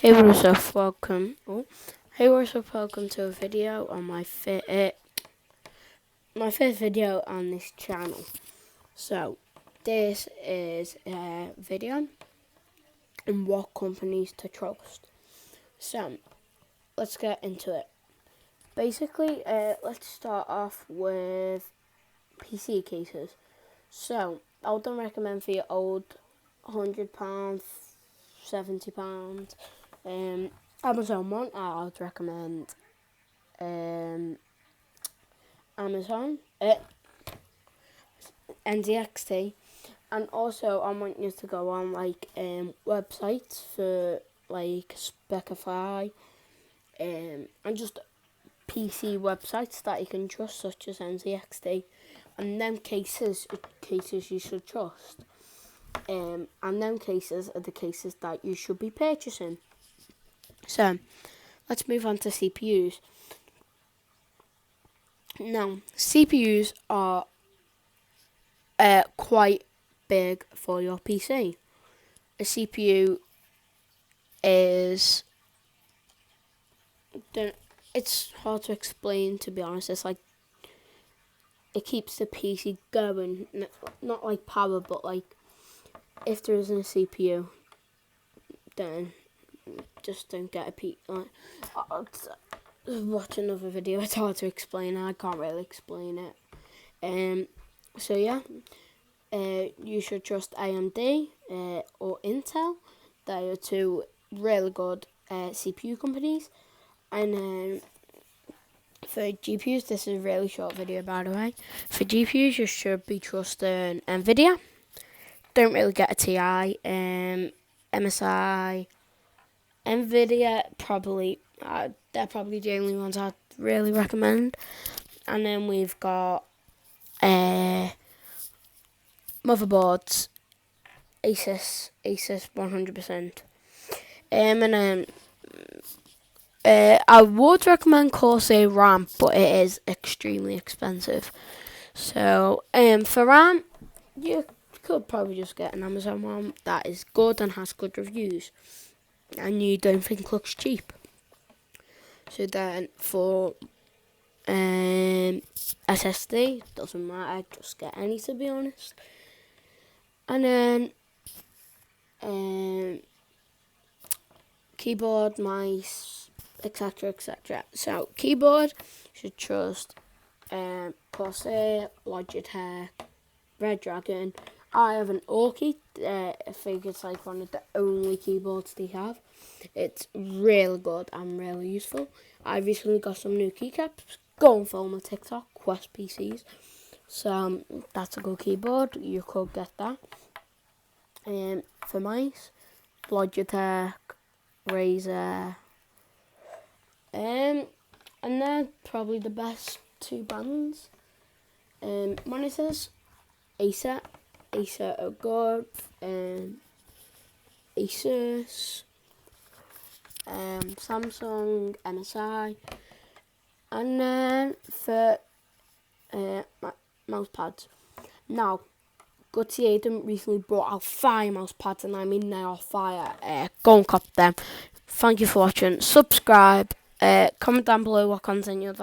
Hey, what's up? Welcome. Hey, what's up? Welcome to a video on my first video on this channel. So, this is a video on what companies to trust. So, let's get into it. Basically, let's start off with PC cases. So, I wouldn't recommend for your old £100, £70. Amazon one, I would recommend Amazon, NZXT, and also I want you to go on websites for like Speckify, and just PC websites that you can trust, such as NZXT, and them cases you should trust. And them cases are the cases that you should be purchasing. So, let's move on to CPUs. Now, CPUs are quite big for your PC. A CPU is... It's hard to explain, to be honest. It's like it keeps the PC going. Not like power, but like if there isn't a CPU, then just don't get a PC. Watch another video. It's hard to explain. I can't really explain it. So yeah, you should trust AMD or Intel. They are two really good CPU companies. And for GPUs, this is a really short video, by the way. For GPUs, you should be trusting NVIDIA. Don't really get a TI. MSI, NVIDIA, probably they're probably the only ones I'd really recommend. And then we've got motherboards, Asus 100%. And then I would recommend Corsair RAM, but it is extremely expensive. So for RAM, you could probably just get an Amazon RAM that is good and has good reviews, and you don't think looks cheap. So then for SSD, doesn't matter, just get any, to be honest. And then keyboard, mice, etc. So keyboard, you should trust Corsair, Logitech, Red Dragon. I have an Orky. I think it's like one of the only keyboards they have. It's really good and really useful. I recently got some new keycaps. Go and follow my TikTok, Quest PCs. So that's a good keyboard. You could get that. For mice, Logitech, Razer, and they're probably the best two brands. Monitors, Acer are good, Asus, Samsung, MSI, and then for mouse pads. Now, Gutsy Aiden recently brought out fire mouse pads, and I mean they are fire. Go and cop them. Thank you for watching. Subscribe. Comment down below what content you'd like.